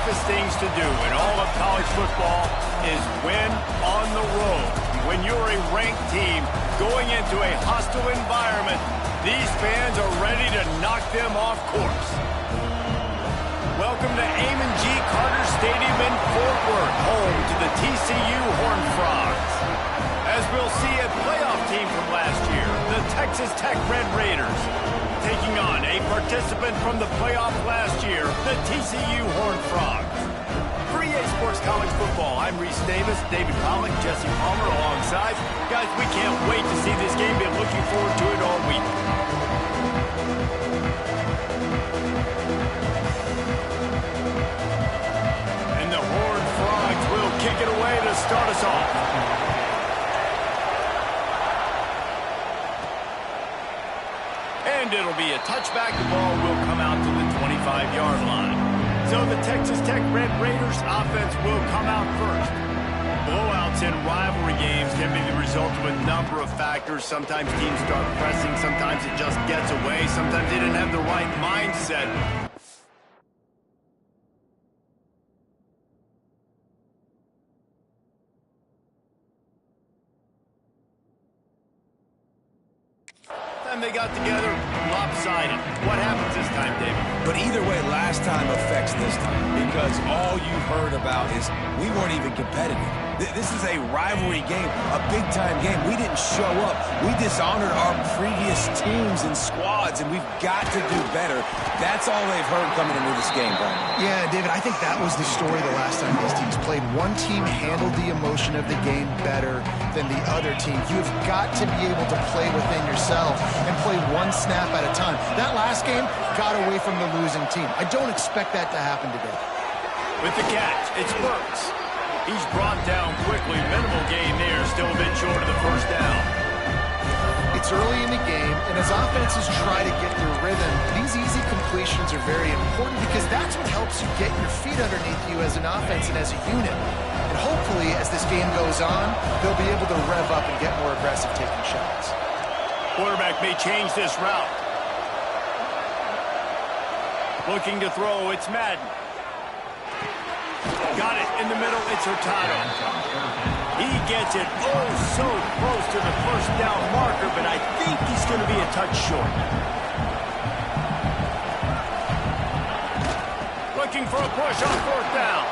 toughest things to do in all of college football is win on the road. When you're a ranked team going into a hostile environment, these fans are ready to knock them off course. Welcome to Amon G. Carter Stadium in Fort Worth, home to the TCU Horned Frogs. As we'll see, a playoff team from last year, the Texas Tech Red Raiders, taking on a participant from the playoff last year, the TCU Horned Frogs. For EA Sports College Football, I'm Reese Davis, David Pollock, Jesse Palmer alongside. Guys, we can't wait to see this game. Been looking forward to it all week. And the Horned Frogs will kick it away to start us off. And it'll be a touchback. The ball will come out to the 25-yard line. So the Texas Tech Red Raiders offense will come out first. Blowouts in rivalry games can be the result of a number of factors. Sometimes teams start pressing. Sometimes it just gets away. Sometimes they didn't have the right mindset. And they got together lopsided. What happens this time, David? But either way, last time affects this time because all you've heard about is we weren't even competitive. This is a rivalry game, a big-time game. We didn't show up. We dishonored our previous teams and squads, and we've got to do better. That's all they've heard coming into this game, Brian. Yeah, David, I think that was the story the last time these teams played. One team handled the emotion of the game better than the other team. You've got to be able to play within yourself and play one snap at a time. That last game got away from the losing team. I don't expect that to happen today. With the catch, it's Burks. He's brought down quickly. Minimal gain there, still a bit short of the first down. It's early in the game, and as offenses try to get their rhythm, these easy completions are very important because that's what helps you get your feet underneath you as an offense and as a unit. And hopefully, as this game goes on, they'll be able to rev up and get more aggressive taking shots. Quarterback may change this route. Looking to throw, it's Madden. Got it in the middle, it's Hurtado. He gets it so close to the first down marker, but I think he's going to be a touch short. Looking for a push on fourth down.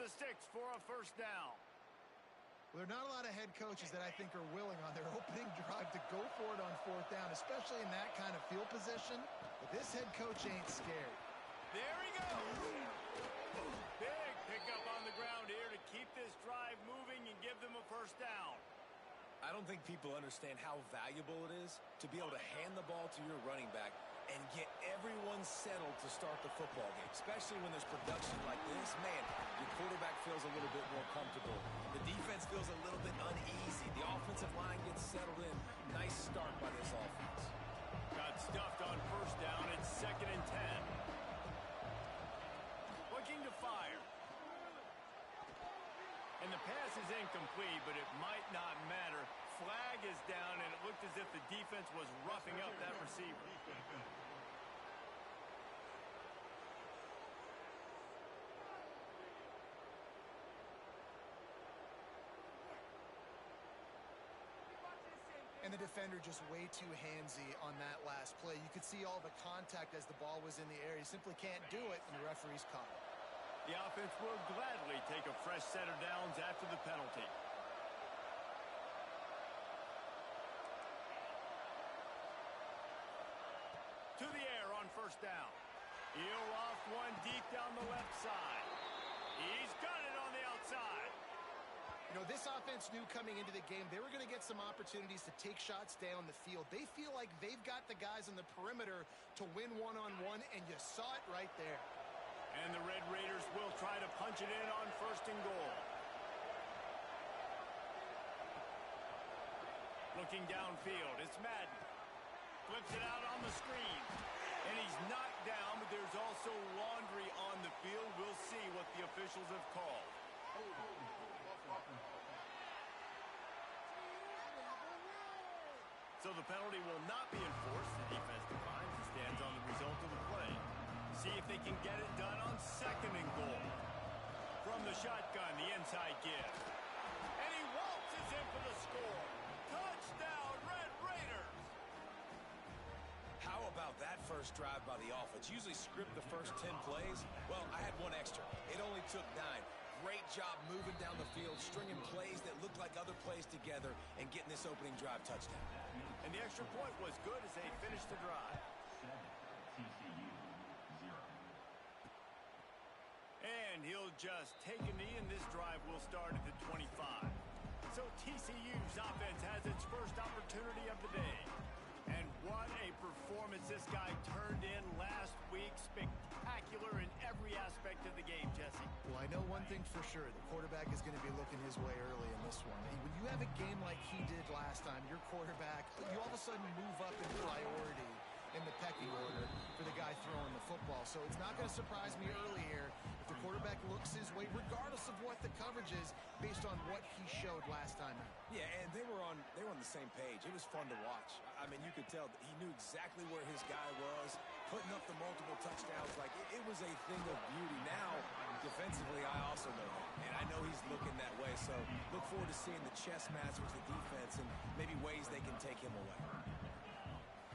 the sticks for a first down. Well, there are not a lot of head coaches that I think are willing on their opening drive to go for it on fourth down, especially in that kind of field position. But this head coach ain't scared. There he goes. Big pickup on the ground here to keep this drive moving and give them a first down. I don't think people understand how valuable it is to be able to hand the ball to your running back and get everyone settled to start the football game, especially when there's production like this. Man, your quarterback feels a little bit more comfortable. The defense feels a little bit uneasy. The offensive line gets settled in. Nice start by this offense. Got stuffed on first down. It's 2nd and 10. Looking to fire. And the pass is incomplete, but it might not matter. Flag is down, and it looked as if the defense was roughing up that receiver. And the defender just way too handsy on that last play. You could see all the contact as the ball was in the air. He simply can't do it, and the referee's caught it. The offense will gladly take a fresh set of downs after the penalty. To the air on first down. He'll loft one deep down the left side. He's got it on the outside. You know, this offense knew coming into the game they were going to get some opportunities to take shots down the field. They feel like they've got the guys on the perimeter to win one-on-one, and you saw it right there. And the Red Raiders will try to punch it in on 1st and goal. Looking downfield, it's Madden. Flips it out on the screen. And he's knocked down, but there's also laundry on the field. We'll see what the officials have called. So the penalty will not be enforced. The defense declines and stands on the result of the play. See if they can get it done on 2nd and goal. From the shotgun, the inside give. And he waltzes in for the score. Touchdown, Red Raiders! How about that first drive by the offense? Usually script the first 10 plays. Well, I had one extra. It only took 9. Great job moving down the field, stringing plays that looked like other plays together, and getting this opening drive touchdown. And the extra point was good as they finished the drive. TCU 0. And he'll just take a knee, and this drive will start at the 25. So TCU's offense has its first opportunity of the day. And what a performance this guy turned in last week. Spectacular in every aspect of the game, Jesse. Well, I know one thing for sure. The quarterback is going to be looking his way early in this one. When you have a game like he did last time, your quarterback, you all of a sudden move up in priority in the pecking order for the guy throwing the football. So it's not going to surprise me early here if the quarterback looks his way, regardless of what the coverage is, based on what he showed last time out. Yeah, and they were on the same page. It was fun to watch. I mean, you could tell that he knew exactly where his guy was, putting up the multiple touchdowns. Like, it was a thing of beauty. Now, defensively, I also know that, and I know he's looking that way. So look forward to seeing the chess match with the defense and maybe ways they can take him away.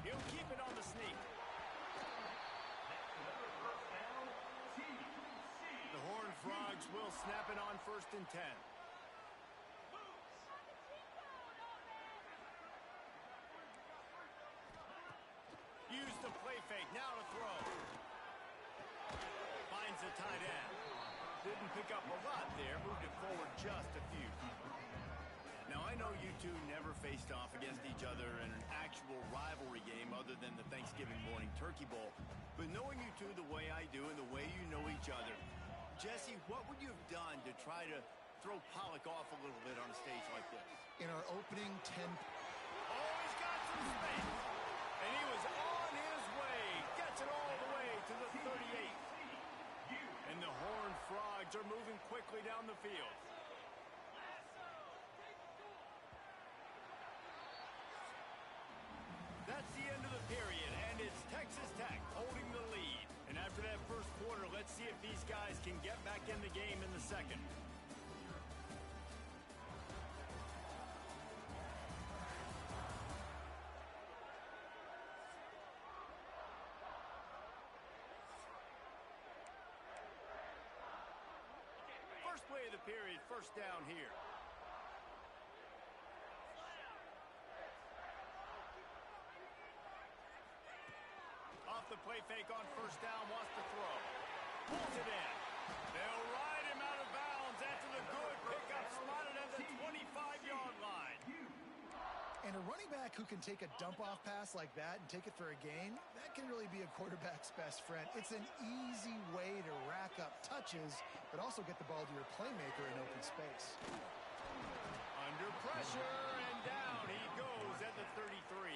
He'll keep it on the sneak. The Horned Frogs will snap it on 1st and 10. Use the play fake, now to throw. Finds the tight end. Didn't pick up a lot there, moved it forward just a few. Now, I know you two never faced off against each other in an actual rivalry game other than the Thanksgiving morning Turkey Bowl. But knowing you two the way I do and the way you know each other, Jesse, what would you have done to try to throw Pollock off a little bit on a stage like this? In our opening 10... Oh, he's got some space! And he was on his way. Gets it all the way to the 38. And the Horned Frogs are moving quickly down the field. That's the end of the period, and it's Texas Tech holding the lead. And after that first quarter, let's see if these guys can get back in the game in the second. First of the period, first down here. Off the play fake on first down, wants to throw. Pulls it in. They'll ride him out of bounds after the good pickup, spotted at the 25-yard line. And a running back who can take a dump-off pass like that and take it for a gain, that can really be a quarterback's best friend. It's an easy way to rack up touches, but also get the ball to your playmaker in open space. Under pressure, and down he goes at the 33.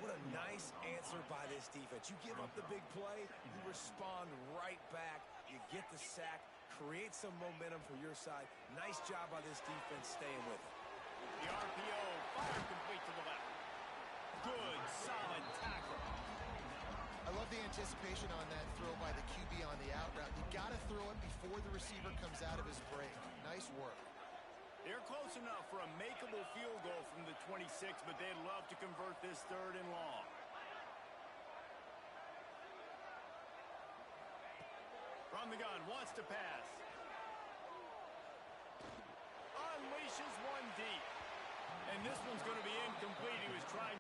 What a nice answer by this defense. You give up the big play, you respond right back, you get the sack, create some momentum for your side. Nice job by this defense staying with it. The RPO, fire complete to the left. Good, solid tackle. I love the anticipation on that throw by the QB on the out route. You got to throw it before the receiver comes out of his break. Nice work. They're close enough for a makeable field goal from the 26, but they'd love to convert this 3rd and long. From the gun, wants to pass. Unleashes one deep. And this one's going to be incomplete. He was trying...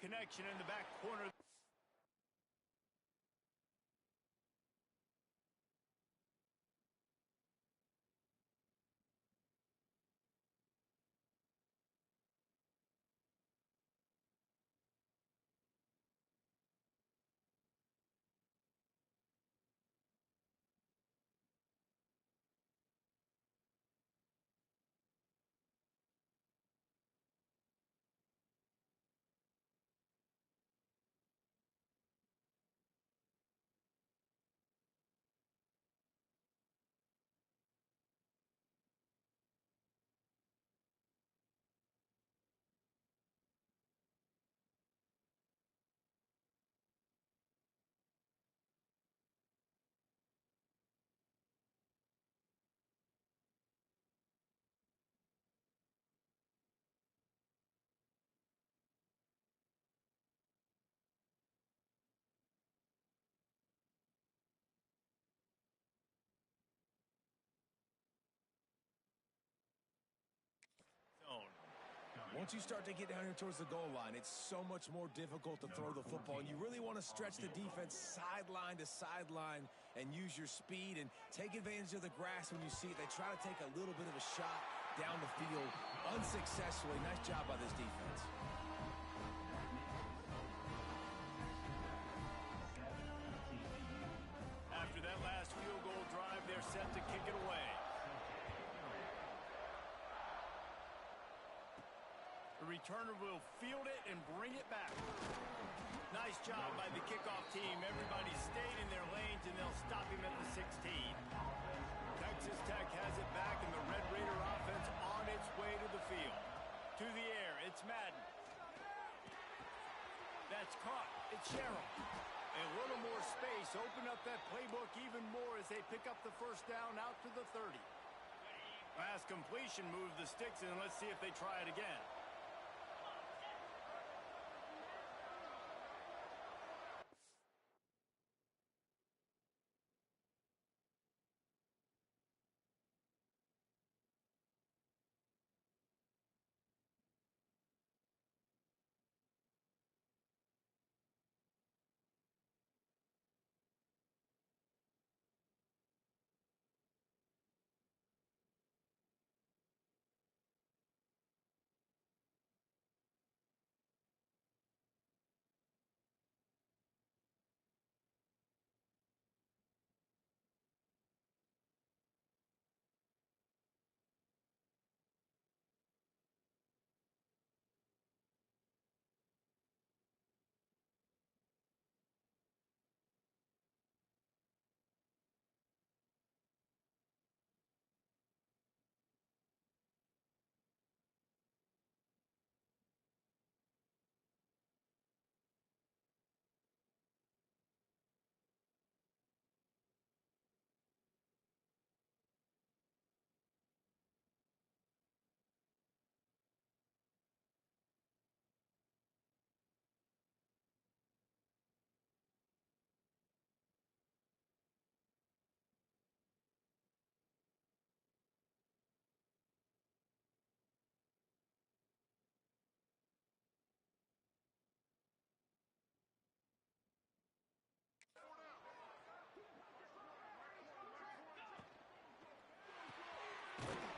connection in the back corner. Zone. Once you start to get down here towards the goal line, it's so much more difficult to throw the football. And you really want to stretch the defense sideline to sideline and use your speed and take advantage of the grass when you see it. They try to take a little bit of a shot down the field unsuccessfully. Nice job by this defense. After that last field goal drive, they're set to kick it away. The returner will field it and bring it back. Nice job by the kickoff team. Everybody stayed in their lanes, and they'll stop him at the 16. Texas Tech has it back, and the Red Raider offense on its way to the field. To the air, it's Madden. That's caught. It's Sherrill. A little more space. Open up that playbook even more as they pick up the first down out to the 30. Last completion moved the sticks, and let's see if they try it again.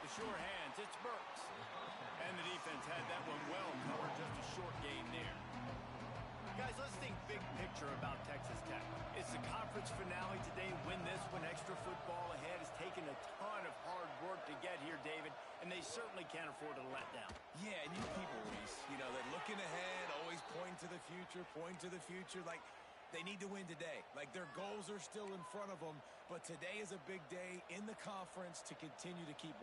The sure hands, it's Burks. And the defense had that one well covered, just a short gain there. Guys, let's think big picture about Texas Tech. It's the conference finale today. Win this one. Extra football ahead. Has taken a ton of hard work to get here, David, and they certainly can't afford to let down. Yeah, and you people, Reese, you know, they're looking ahead, always pointing to the future, Like, they need to win today. Like, their goals are still in front of them, but today is a big day in the conference to continue to keep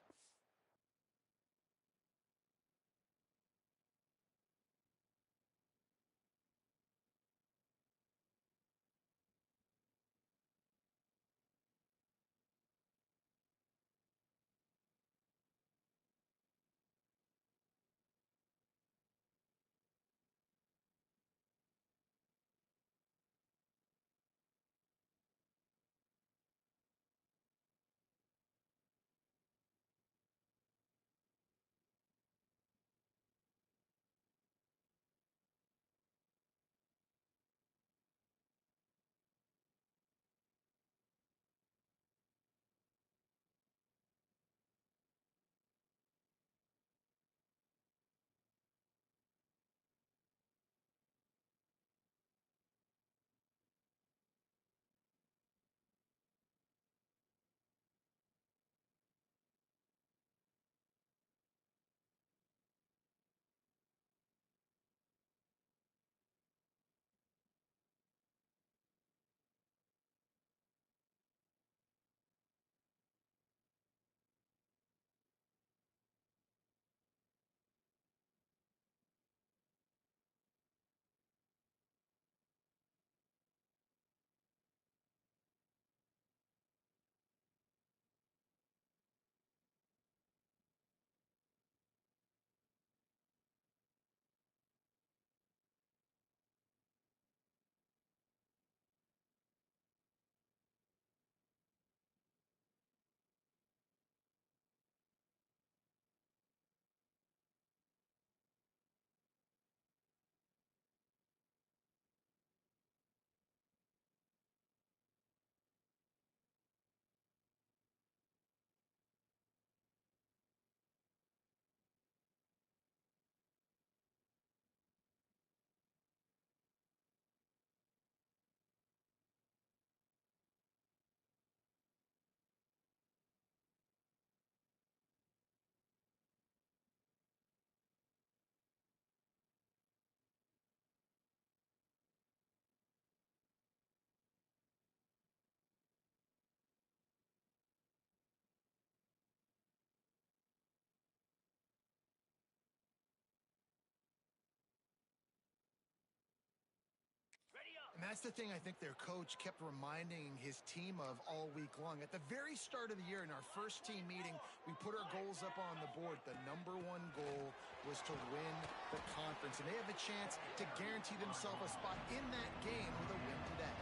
And that's the thing I think their coach kept reminding his team of all week long. At the very start of the year in our first team meeting, we put our goals up on the board. The #1 goal was to win the conference, and they have a chance to guarantee themselves a spot in that game with a win today.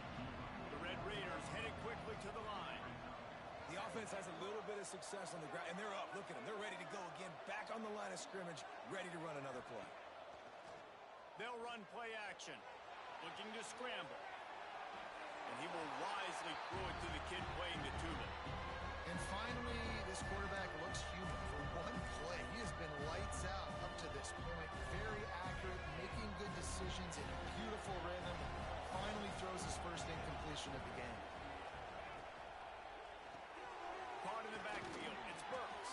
The Red Raiders headed quickly to the line. The offense has a little bit of success on the ground, and they're up. Look at them. They're ready to go again, back on the line of scrimmage, ready to run another play. They'll run play action, looking to scramble. And he will wisely throw it to the kid playing the tuba. And finally, this quarterback looks human. For one play, he has been lights out up to this point. Very accurate, making good decisions in a beautiful rhythm. Finally throws his first incompletion of the game. Caught in the backfield, it's Burks.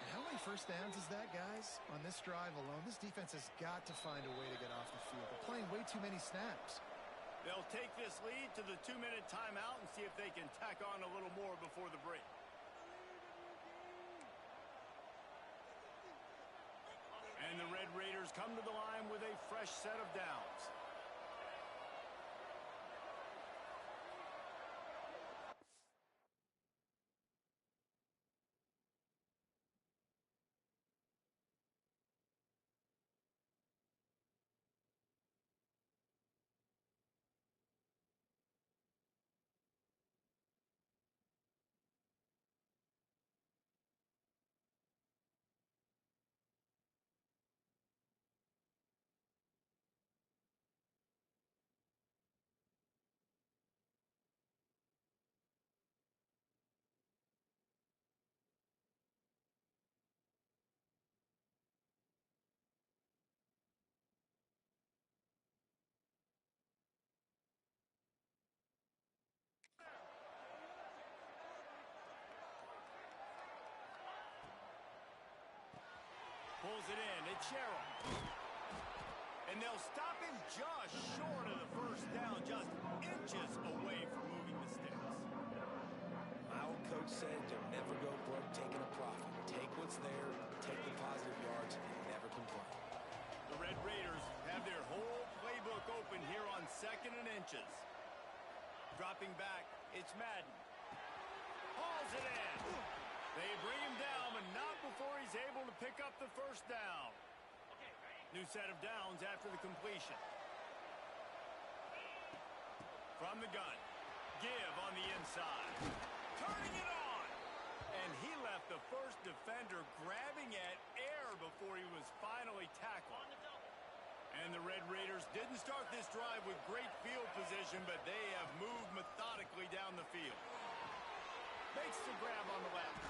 And how many first downs is that, guys? On this drive alone, this defense has got to find a way to get off the field. They're playing way too many snaps. They'll take this lead to the 2-minute timeout and see if they can tack on a little more before the break. And the Red Raiders come to the line with a fresh set of downs. Pulls it in. It's Sherrill. And they'll stop him just short of the first down, just inches away from moving the sticks. My old coach said you'll never go broke taking a profit. Take what's there, take the positive yards, and never complain. The Red Raiders have their whole playbook open here on 2nd and inches. Dropping back, it's Madden. Hauls it in. They bring him down, but not before he's able to pick up the first down. New set of downs after the completion. From the gun. Give on the inside. Turning it on. And he left the first defender grabbing at air before he was finally tackled. And the Red Raiders didn't start this drive with great field position, but they have moved methodically down the field. Makes the grab on the left.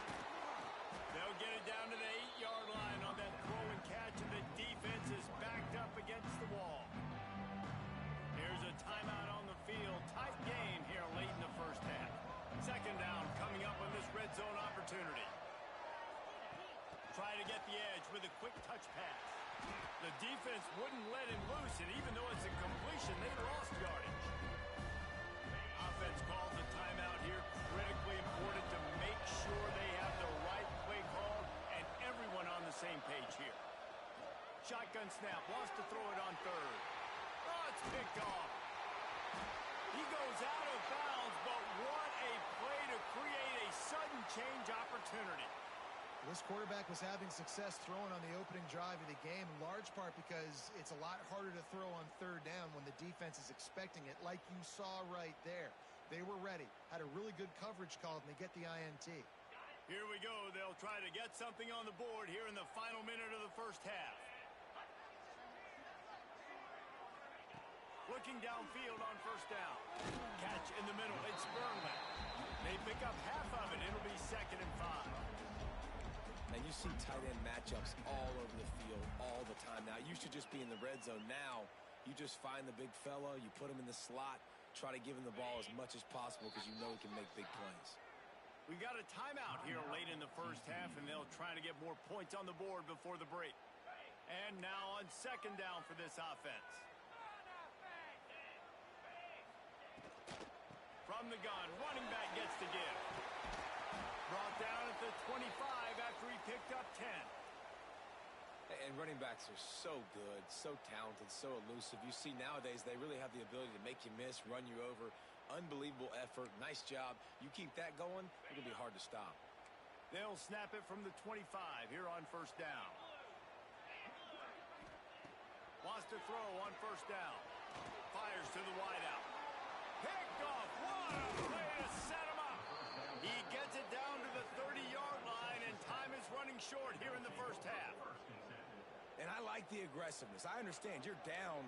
They'll get it down to the 8-yard line on that throw and catch, and the defense is backed up against the wall. Here's a timeout on the field. Tight game here late in the first half. 2nd down coming up on this red zone opportunity. Try to get the edge with a quick touch pass. The defense wouldn't let him loose, and even though it's a completion, they lost yardage. Offense calls a timeout here. Critically important to make sure they have the right play call and everyone on the same page here. Shotgun snap, wants to throw it on 3rd. Oh, it's picked off. He goes out of bounds, but what a play to create a sudden change opportunity. This quarterback was having success throwing on the opening drive of the game, in large part because it's a lot harder to throw on 3rd down when the defense is expecting it, like you saw right there. They were ready, had a really good coverage call, and they get the INT. Here we go. They'll try to get something on the board here in the final minute of the first half. Looking downfield on 1st down. Catch in the middle. It's Burnley. They pick up half of it. It'll be 2nd and 5. And you see tight end matchups all over the field all the time now. You should just be in the red zone. Now, you just find the big fella, you put him in the slot, try to give him the ball as much as possible because you know he can make big plays. We got a timeout here late in the first half, and they'll try to get more points on the board before the break. And now on 2nd down for this offense. From the gun, running back gets the give. Brought down at the 25 after he picked up 10. And running backs are so good, so talented, so elusive. You see nowadays they really have the ability to make you miss, run you over. Unbelievable effort. Nice job. You keep that going, it'll be hard to stop. They'll snap it from the 25 here on first down. Wants to throw on first down. Fires to the wideout. Picked off. What a play to set him up. He gets it down to the 30-yard line, and time is running short here in the first half. And I like the aggressiveness. I understand you're down,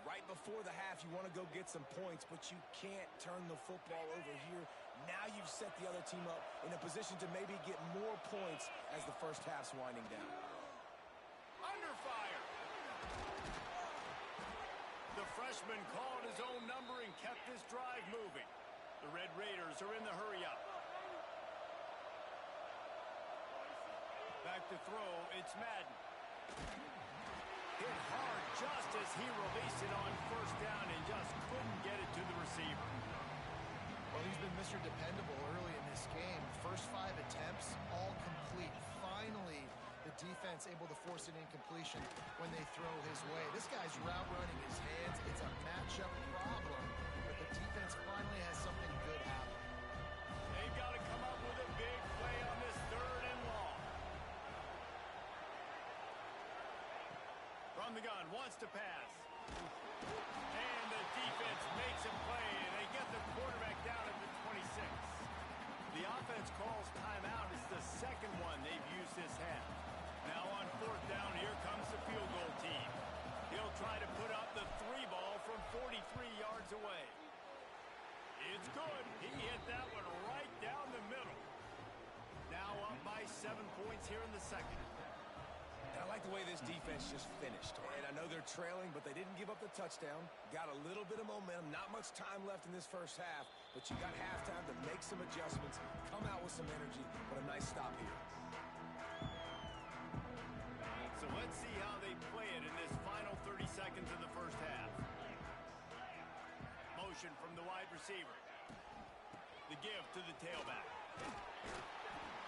right before the half. You want to go get some points, but you can't turn the football over here. Now you've set the other team up in a position to maybe get more points as the first half's winding down. Under fire. The freshman called his own number and kept this drive moving. The Red Raiders are in the hurry-up. Back to throw, it's Madden. Hit hard just as he released it on first down and just couldn't get it to the receiver. Well, he's been Mr. Dependable early in this game. First 5 attempts, all complete. Finally, the defense able to force an incompletion when they throw his way. This guy's route running his hands. It's a matchup problem, but the defense finally has something good happen. They've got to come up with a big play on this 3rd and long. From the gun, wants to pass. And the defense makes a play, and they get the quarterback down at the 26. The offense calls timeout. It's the second one they've used this half. Now on 4th down, here comes the field goal team. He'll try to put up the 3 ball from 43 yards away. It's good. He hit that one right down the middle. Now up by 7 points here in the second. And I like the way this defense just finished. And I know they're trailing, but they didn't give up the touchdown. Got a little bit of momentum. Not much time left in this first half, but you got halftime to make some adjustments, come out with some energy, but a nice stop here. So let's see how they play it in this final 30 seconds of the first half. Motion from the wide receiver. The give to the tailback.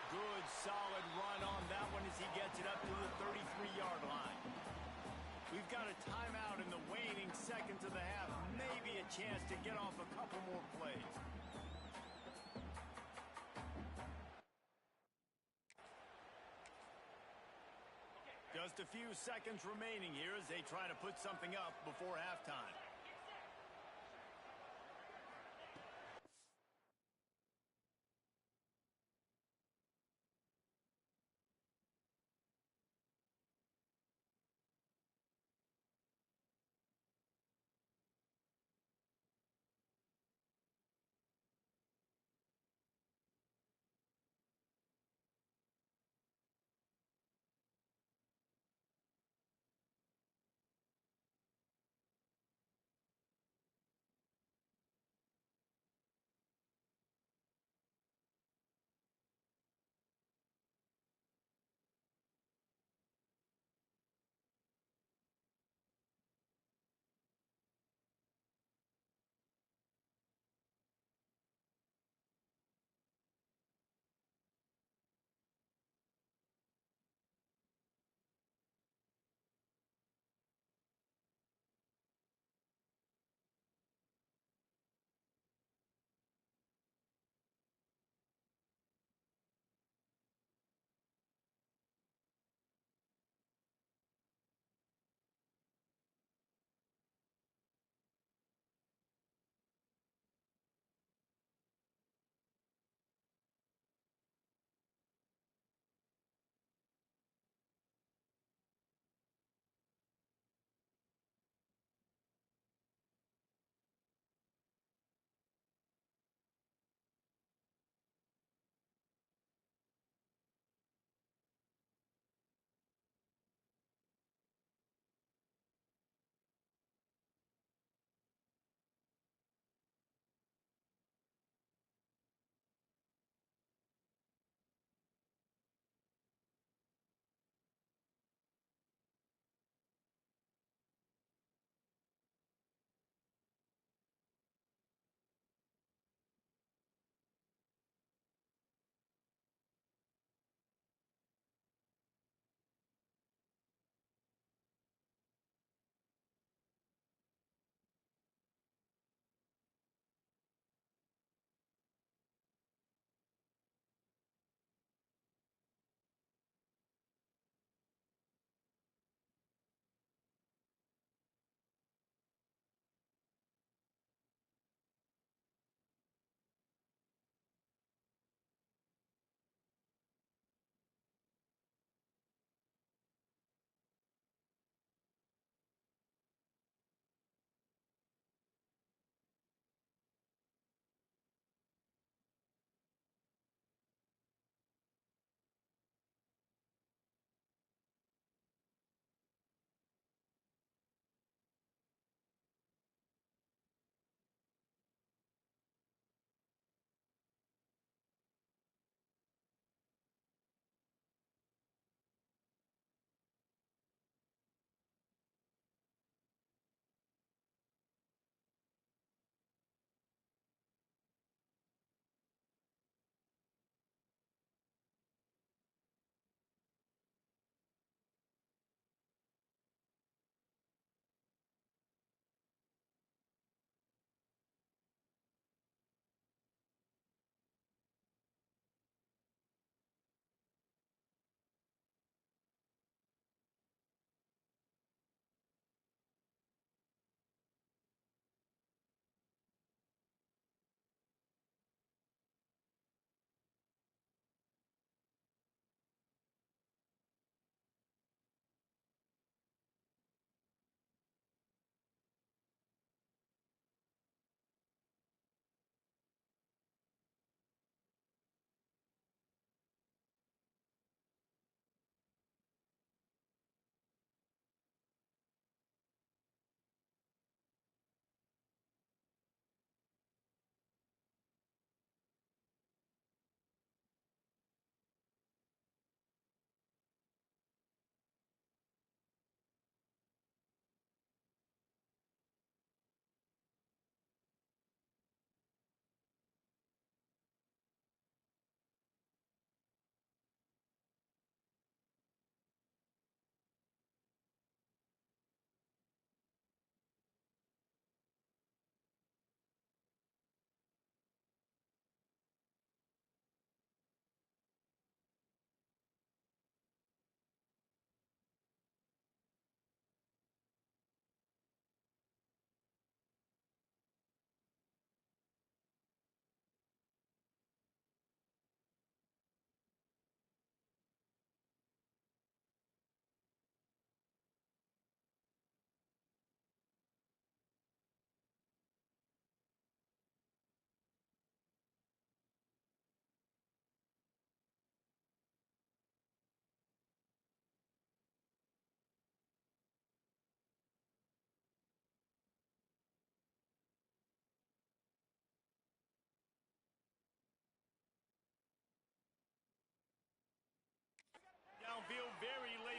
Good, solid run on that one as he gets it up to the 33-yard line. We've got a timeout in the waning seconds of the half. Maybe a chance to get off a couple more plays. Just a few seconds remaining here as they try to put something up before halftime.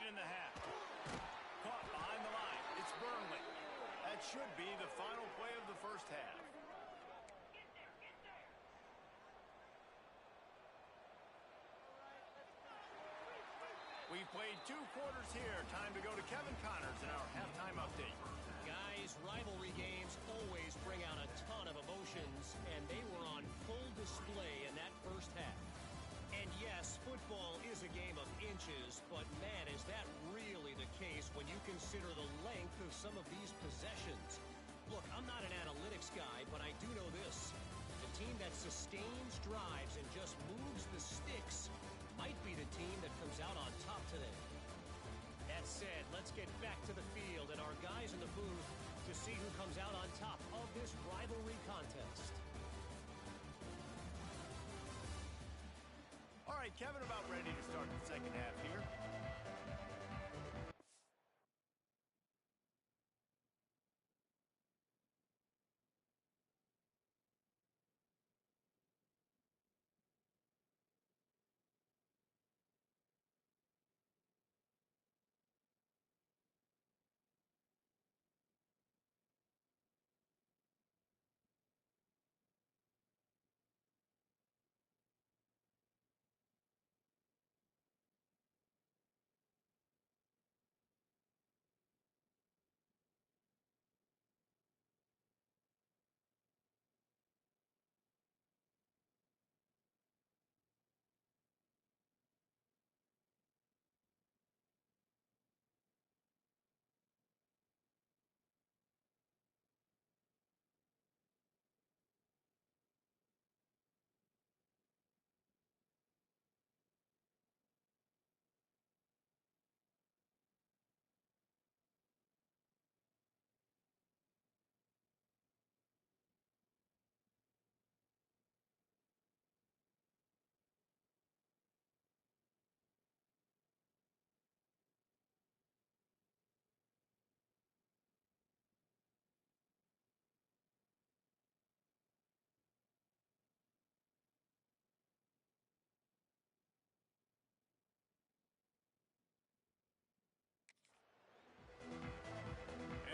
lead in the half. Caught behind the line. It's Burnley. That should be the final play of the first half. We've played 2 quarters here. Time to go to Kevin Connors in our halftime update. Guys, rivalry games always bring out a ton of emotions, and they were on full display in that first half. And yes, football is a game of inches, but man, is that really the case when you consider the length of some of these possessions. Look, I'm not an analytics guy, but I do know this. The team that sustains drives and just moves the sticks might be the team that comes out on top today. That said, let's get back to the field and our guys in the booth to see who comes out on top of this rivalry contest. All right, Kevin, about ready to start the second half here.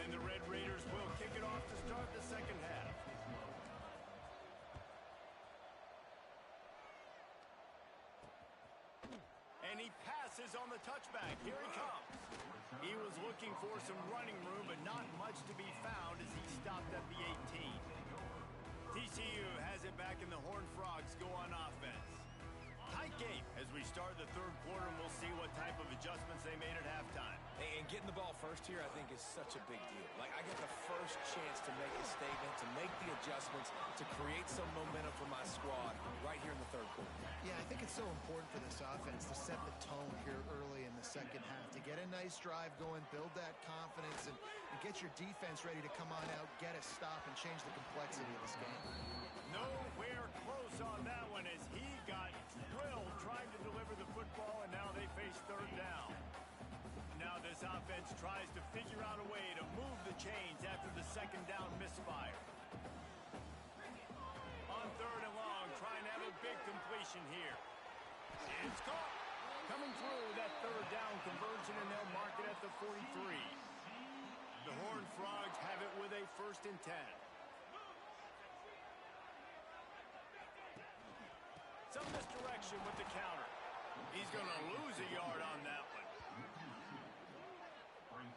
And the Red Raiders will kick it off to start the second half. And he passes on the touchback. Here he comes. He was looking for some running room, but not much to be found as he stopped at the 18. TCU has it back and the Horned Frogs go on offense. Tight game as we start the third quarter, and we'll see what type of adjustments they made at halftime. And getting the ball first here, I think, is such a big deal. Like, I get the first chance to make a statement, to make the adjustments, to create some momentum for my squad right here in the third quarter. Yeah, I think it's so important for this offense to set the tone here early in the second half, to get a nice drive going, build that confidence, and get your defense ready to come on out, get a stop, and change the complexity of this game. Nowhere close on that one as he got drilled trying to deliver the football, and now they face third down. Now this offense tries to figure out a way to move the chains after the second down misfire. On third and long, trying to have a big completion here. And it's caught. Coming through that third down conversion, and they'll mark it at the 43. The Horned Frogs have it with a 1st and 10. Some misdirection with the counter. He's going to lose a yard on that one.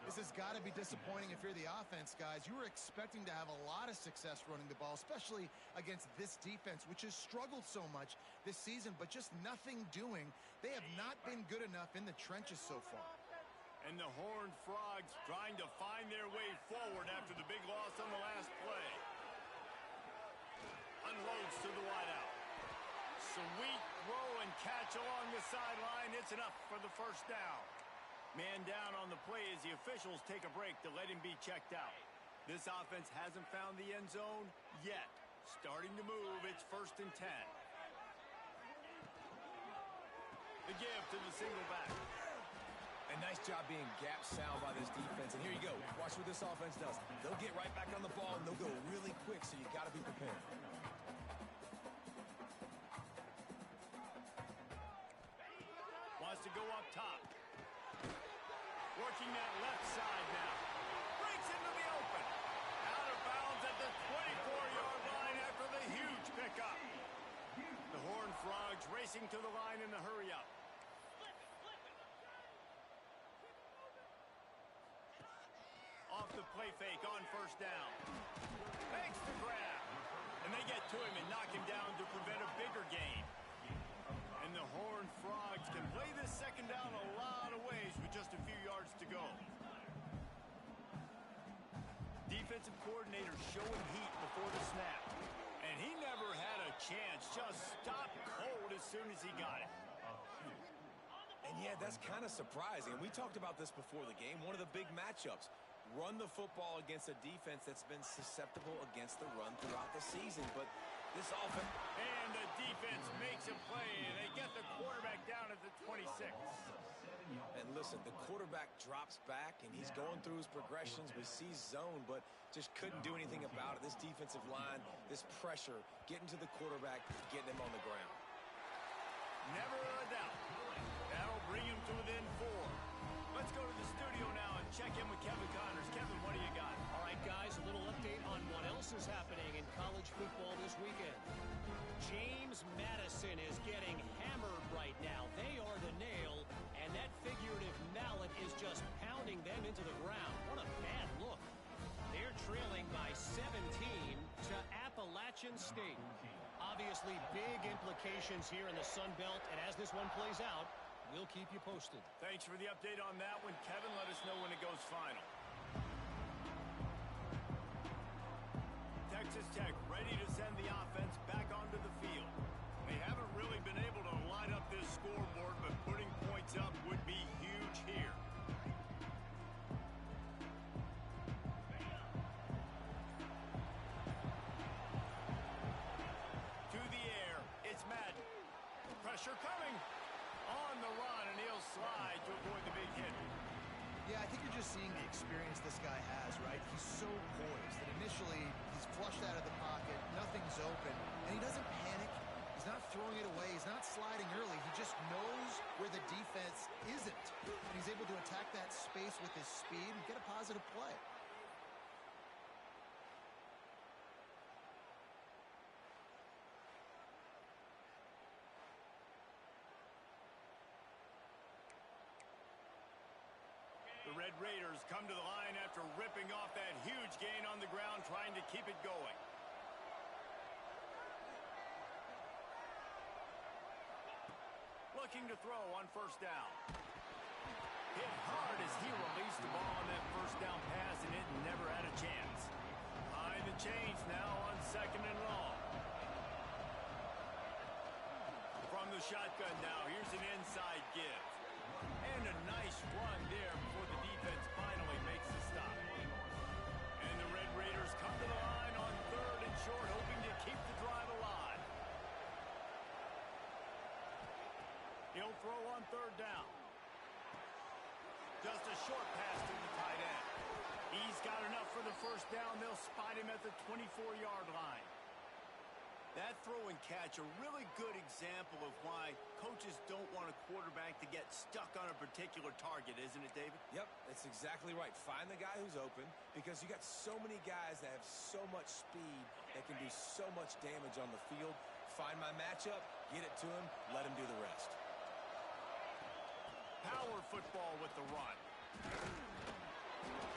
This has got to be disappointing if you're the offense, guys. You were expecting to have a lot of success running the ball, especially against this defense, which has struggled so much this season, but just nothing doing. They have not been good enough in the trenches so far. And the Horned Frogs trying to find their way forward after the big loss on the last play. Unloads to the wideout. Sweet throw and catch along the sideline. It's enough for the first down. Man down on the play as the officials take a break to let him be checked out. This offense hasn't found the end zone yet. Starting to move. It's 1st and 10. The give to the single back. A nice job being gap sound by this defense. And here you go. Watch what this offense does. They'll get right back on the ball, and they'll go really quick, so you got to be prepared. Wants to go up top. working that left side now. Breaks into the open. Out of bounds at the 24-yard line after the huge pickup. The Horned Frogs racing to the line in the hurry-up. Off the play fake on first down. Makes the grab. And they get to him and knock him down to prevent a bigger gain. And the Horned Frogs can play this second down a lot of ways with just a few yards to go. Defensive coordinator showing heat before the snap. And he never had a chance. Just stopped cold as soon as he got it. And yeah, that's kind of surprising. And we talked about this before the game. One of the big matchups. Run the football against a defense that's been susceptible against the run throughout the season. But this offense... And the defense makes a play, and they get the quarterback down at the 26. And listen, the quarterback drops back, and he's going through his progressions. We see zone, but just couldn't do anything about it. This defensive line, this pressure, getting to the quarterback, getting him on the ground. Never a doubt. That'll bring him to within 4. Let's go to the studio now and check in with Kevin Connors. Kevin, what do you got? All right, guys, a little update on what else is happening in college football this weekend. James Madison is getting hammered right now. They are the nail, and that figurative mallet is just pounding them into the ground. What a bad look. They're trailing by 17 to Appalachian State. Obviously, big implications here in the Sun Belt, and as this one plays out, we'll keep you posted. Thanks for the update on that one, Kevin. Let us know when it goes final. Texas Tech ready to send the offense back onto the field. They haven't really been able to line up this scoreboard, but putting points up would be huge here. To the air, it's Madden. Pressure coming. On the run, and he'll slide to avoid the big hit. Yeah, I think you're just seeing the experience this guy has, right? He's so poised that initially he's flushed out of the pocket, nothing's open, and he doesn't panic. He's not throwing it away. He's not sliding early. He just knows where the defense isn't. And he's able to attack that space with his speed and get a positive play. The Red Raiders come to the line after ripping off that huge gain on the ground, trying to keep it going. Looking to throw on first down. Hit hard as he released the ball on that first down pass, and it never had a chance. Behind the chains now on second and long. From the shotgun now, here's an inside give. And a nice run there before the defense finally makes the stop. And the Red Raiders come to the line on third and short, hoping to keep the drive alive. He'll throw on third down. Just a short pass to the tight end. He's got enough for the first down. They'll spot him at the 24-yard line. That throw and catch, a really good example of why coaches don't want a quarterback to get stuck on a particular target, isn't it, David? Yep, that's exactly right. Find the guy who's open, because you got so many guys that have so much speed that can do so much damage on the field. Find my matchup, get it to him, let him do the rest. Power football with the run.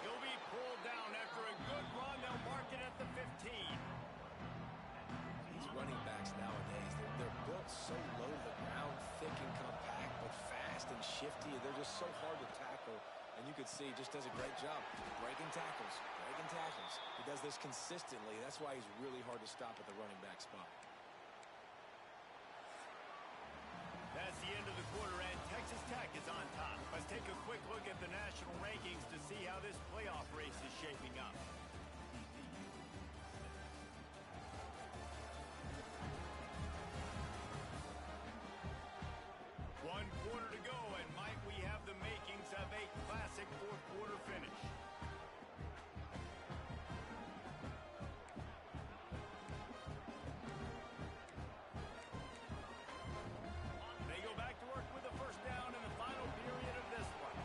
He'll be pulled down after a good run. They'll mark it at the 15. These running backs nowadays, they're built so low to the ground, thick and compact, but fast and shifty. They're just so hard to tackle, and you could see he just does a great job breaking tackles, breaking tackles. He does this consistently. That's why he's really hard to stop at the running back spot. That's the end of the quarter, and Texas Tech is on top. Let's take a quick look at the national rankings to see how this playoff race is shaping up. One quarter to go, and might we have the makings of a classic fourth quarter finish. They go back to work with the first down in the final period of this one.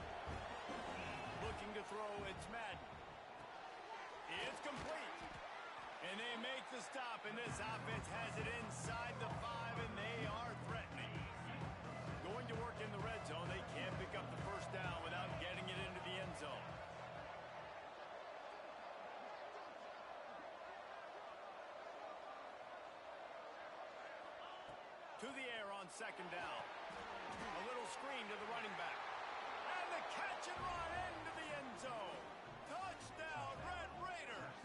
make the stop, and this offense has it inside the 5, and they are threatening. Going to work in the red zone. They can't pick up the first down without getting it into the end zone. To the air on second down. A little screen to the running back. And the catch and run into the end zone. Touchdown, Red Raiders.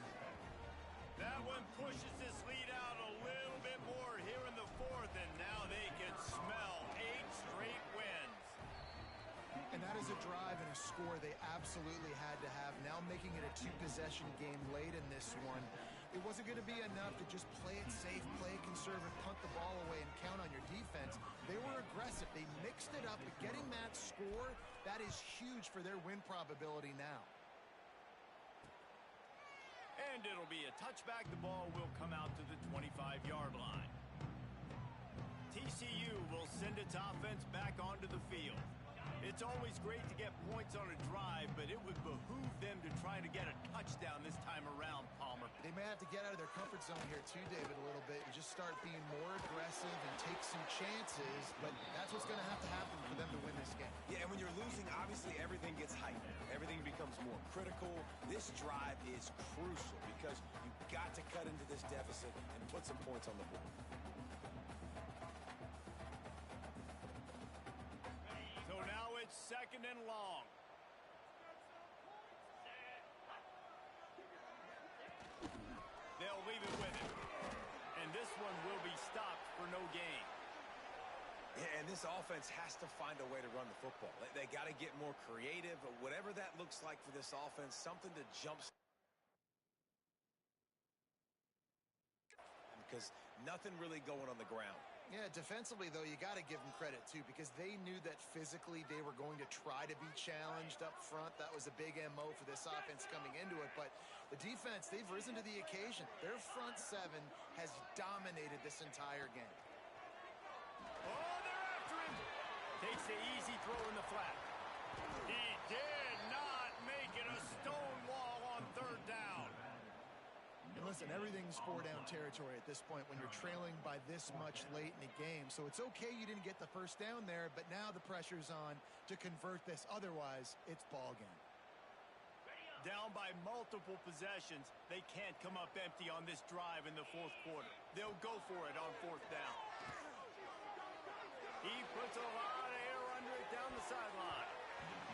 That one pushes this lead out a little bit more here in the 4th, and now they can smell 8 straight wins. And that is a drive and a score they absolutely had to have. Now making it a 2-possession game late in this one. It wasn't going to be enough to just play it safe, play it conservative, punt the ball away, and count on your defense. They were aggressive. They mixed it up. But getting that score, that is huge for their win probability now. And it'll be a touchback. The ball will come out to the 25-yard line. TCU will send its offense back onto the field. It's always great to get points on a drive, but it would behoove them to try to get a touchdown this time around, Palmer. They may have to get out of their comfort zone here too, David, a little bit and just start being more aggressive and take some chances, but that's what's going to happen for them to win this game. Yeah, and when you're losing, obviously everything gets heightened. Everything becomes more critical. This drive is crucial because you've got to cut into this deficit and put some points on the board. So now it's second and long. They'll leave it with him. And this one will be stopped for no gain. Yeah, and this offense has to find a way to run the football. They got to get more creative, but whatever that looks like for this offense, something to jump. Because nothing really going on the ground. Yeah, defensively, though, you got to give them credit, too, because they knew that physically they were going to try to be challenged up front. That was a big MO for this offense coming into it. But the defense, they've risen to the occasion. Their front 7 has dominated this entire game. Oh, they're after him. Takes the easy throw in the flat. He did not make it a stone wall on third down. And listen, everything's 4-down territory at this point when you're trailing by this much late in the game. So it's okay you didn't get the first down there, but now the pressure's on to convert this. Otherwise, it's ball game. Down by multiple possessions, they can't come up empty on this drive in the 4th quarter. They'll go for it on 4th down. He puts a lot of air under it down the sideline.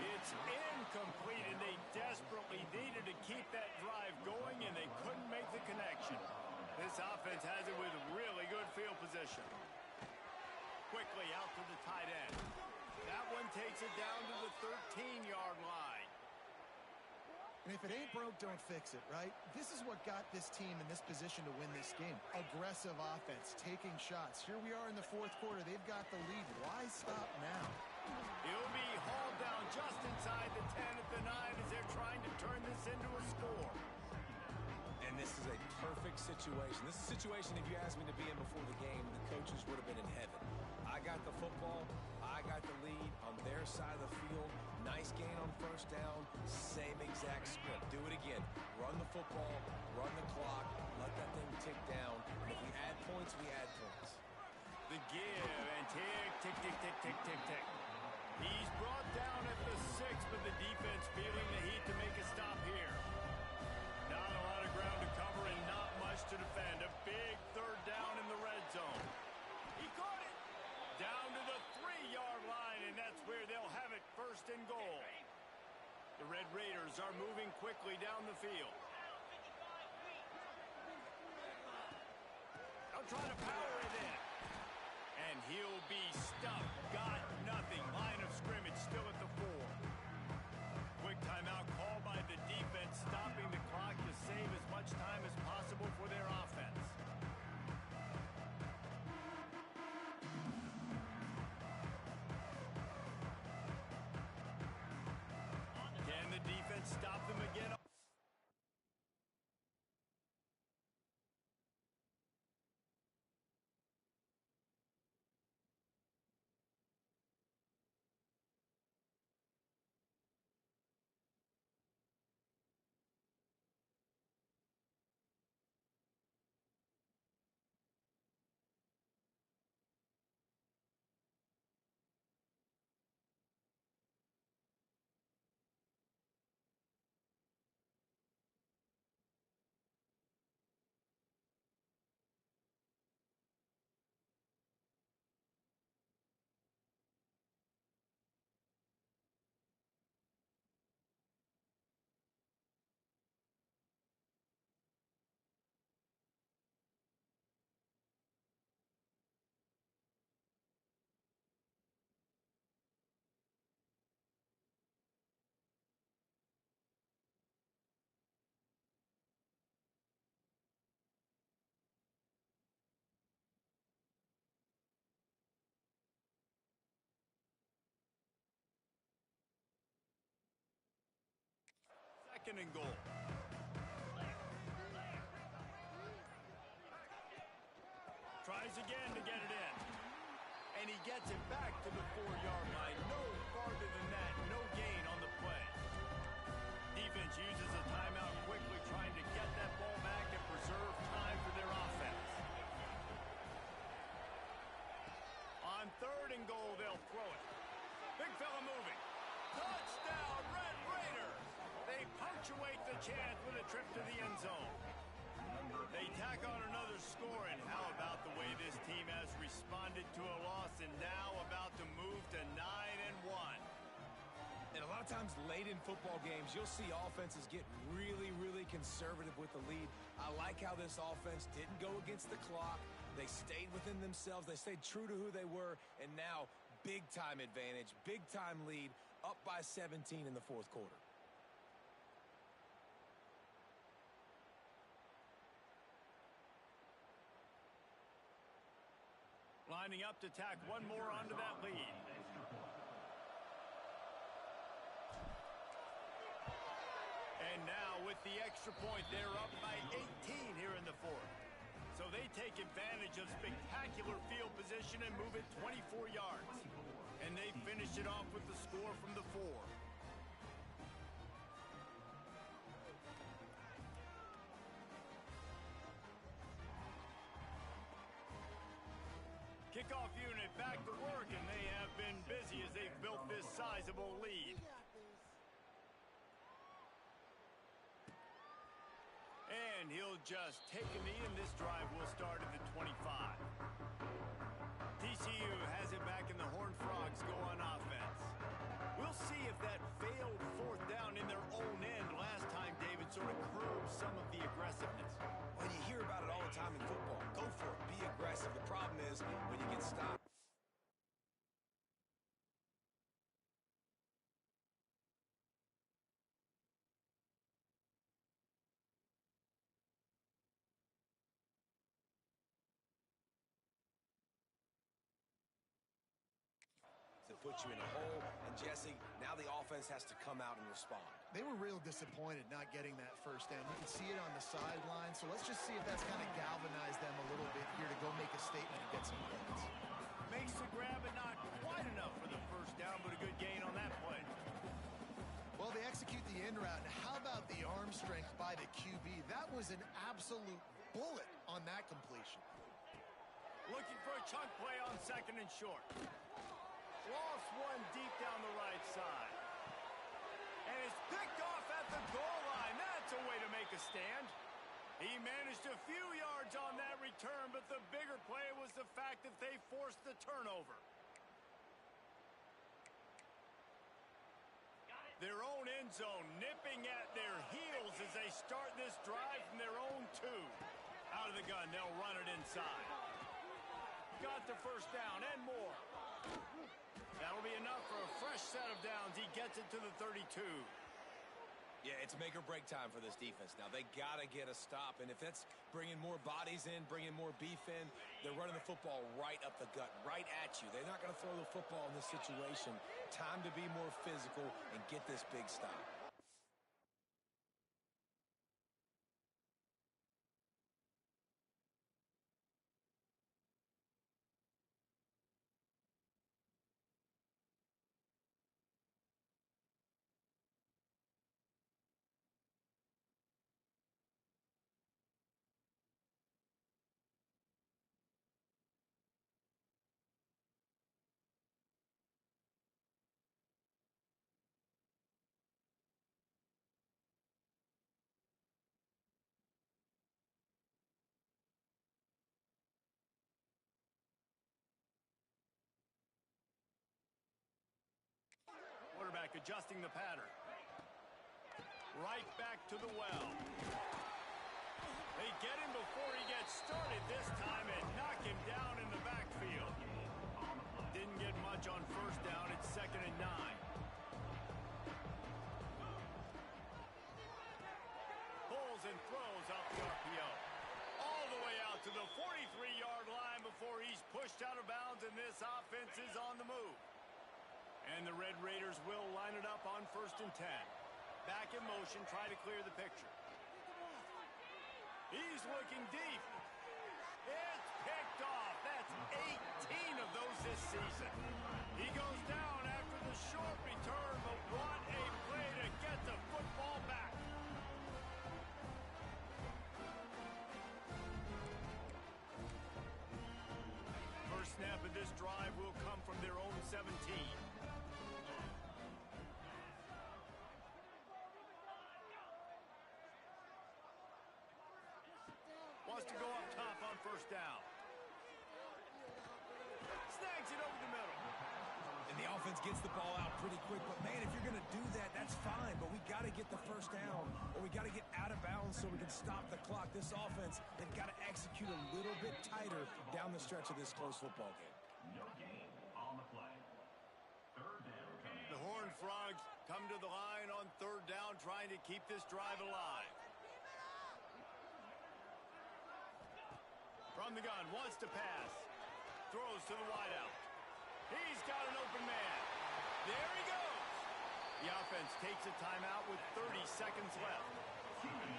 It's incomplete, and they desperately needed to keep that drive going, and they couldn't make the connection. This offense has it with really good field position. Quickly out to the tight end. That one takes it down to the 13-yard line. And if it ain't broke, don't fix it, right? This is what got this team in this position to win this game. Aggressive offense, taking shots. Here we are in the 4th quarter. They've got the lead. Why stop now? He'll be hauled down just inside the 10 at the 9 as they're trying to turn this into a score. And this is a perfect situation. This is a situation, if you asked me to be in before the game, the coaches would have been in heaven. I got the football. I got the lead on their side of the field. Nice gain on first down. Same exact script. Do it again. Run the football. Run the clock. Let that thing tick down. And if we add points, we add points. The give and tick, tick, tick, tick, tick, tick, tick. He's brought down at the 6, but the defense feeling the heat to make a stop here. Not a lot of ground to cover and not much to defend. A big 3rd down in the red zone. He caught it. Down to the 3-yard line, and that's where they'll have it 1st and goal. The Red Raiders are moving quickly down the field. They'll try to power it in. And he'll be stuffed. Got nothing. Line of scrimmage still at the 4. Quick timeout called by the defense, stopping the clock to save as much time as possible for their offense. Can the defense stop them again? second and goal. Tries again to get it in. And he gets it back to the 4-yard line. No farther than that. No gain on the play. Defense uses a timeout quickly, trying to get that ball back and preserve time for their offense. On third and goal, they'll throw it. Big fella moving. Touchdown, Red Raiders! They punctuate the chance with a trip to the end zone. They tack on another score, and how about the way this team has responded to a loss and now about to move to 9-1. And a lot of times late in football games, you'll see offenses get really, really conservative with the lead. I like how this offense didn't go against the clock. They stayed within themselves. They stayed true to who they were. And now, big-time advantage, big-time lead, up by 17 in the fourth quarter. Lining up to tack one more onto that lead. And now with the extra point, they're up by 18 here in the fourth. So they take advantage of spectacular field position and move it 24 yards. And they finish it off with the score from the 4. Kickoff unit back to work, and they have been busy as they've built this sizable lead. And he'll just take a knee, and this drive will start at the 25. TCU has it back, and the Horned Frogs go on offense. We'll see if that failed fourth down in their own end last time, David, sort of curbed some of the aggressiveness. Well, you hear about it all the time in football. Go for it. Be aggressive. The problem is when you get stopped. To put you in a hole, and Jesse, now the offense has to come out and respond. They were real disappointed not getting that first down. You can see it on the sideline, so let's just see if that's kind of galvanized them a little bit here to go make a statement and get some points. Makes the grab, but not quite enough for the first down, but a good gain on that play. Well, they execute the in route, and how about the arm strength by the QB? That was an absolute bullet on that completion. Looking for a chunk play on second and short. Lost one deep down the right side. And it's picked off at the goal line. That's a way to make a stand. He managed a few yards on that return, but the bigger play was the fact that they forced the turnover. Their own end zone nipping at their heels as they start this drive from their own 2. Out of the gun, they'll run it inside. Got the first down and more. That'll be enough for a fresh set of downs. He gets it to the 32. Yeah, it's make or break time for this defense. Now, they got to get a stop, and if that's bringing more bodies in, bringing more beef in, they're running the football right up the gut, right at you. They're not going to throw the football in this situation. Time to be more physical and get this big stop. Quarterback adjusting the pattern. Right back to the well. They get him before he gets started this time and knock him down in the backfield. Didn't get much on first down. It's 2nd and 9. Pulls and throws off the RPO. All the way out to the 43-yard line before he's pushed out of bounds, and this offense is on the move. And the Red Raiders will line it up on 1st and 10. Back in motion, try to clear the picture. He's looking deep. It's picked off. That's 18 of those this season. He goes down after the short return, but what a play to get the football back. First snap of this drive will come from their own 17. Wants to go up top on first down. Snags it over the middle. And the offense gets the ball out pretty quick. But, man, if you're going to do that, that's fine. But we got to get the first down, or we got to get out of bounds so we can stop the clock. This offense, they've got to execute a little bit tighter down the stretch of this close football game. No gain on the play. Third down coming. The Horned Frogs come to the line on third down, trying to keep this drive alive. From the gun, wants to pass. Throws to the wideout. He's got an open man. There he goes. The offense takes a timeout with 30 seconds left.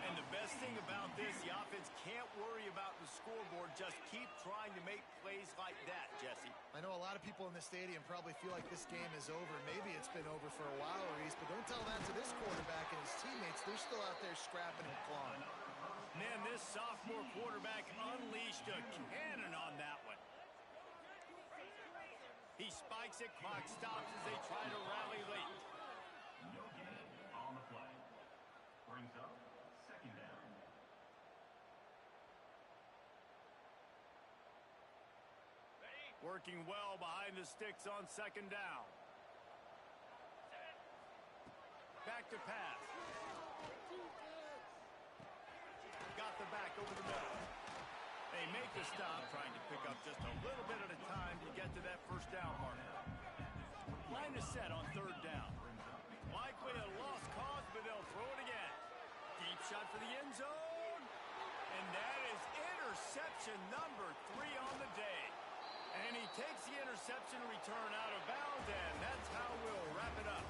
And the best thing about this, the offense can't worry about the scoreboard. Just keep trying to make plays like that, Jesse. I know a lot of people in the stadium probably feel like this game is over. Maybe it's been over for a while, Reese, but don't tell that to this quarterback and his teammates. They're still out there scrapping and clawing. Man, this sophomore quarterback unleashed a cannon on that one. He spikes it, clock stops as they try to rally late. No gain on the play. Brings up second down. Working well behind the sticks on second down. Back to pass. Got the back over the middle. They make the stop, trying to pick up just a little bit at a time to get to that first down marker. Line is set on third down. Likely a lost cause, but they'll throw it again. Deep shot for the end zone. And that is interception number 3 on the day. And he takes the interception return out of bounds, and that's how we'll wrap it up.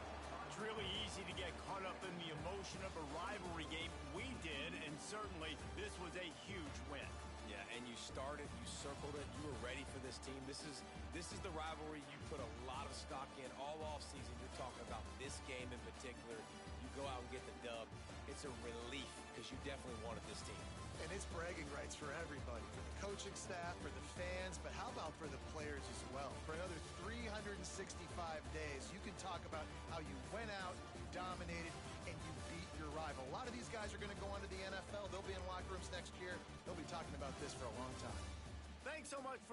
It's really easy to get caught up in the emotion of a rivalry game. We did, and certainly this was a huge win. Yeah, and you started, you circled it, you were ready for this team. This is the rivalry you put a lot of stock in all offseason. You're talking about this game in particular. You go out and get the dub. It's a relief because you definitely wanted this team. And it's bragging rights for everybody, for the coaching staff, for the fans, but how about for the players as well? For another 365 days, you can talk about how you went out, you dominated, and you beat your rival. A lot of these guys are going to go on to the NFL. They'll be in locker rooms next year. They'll be talking about this for a long time. Thanks so much for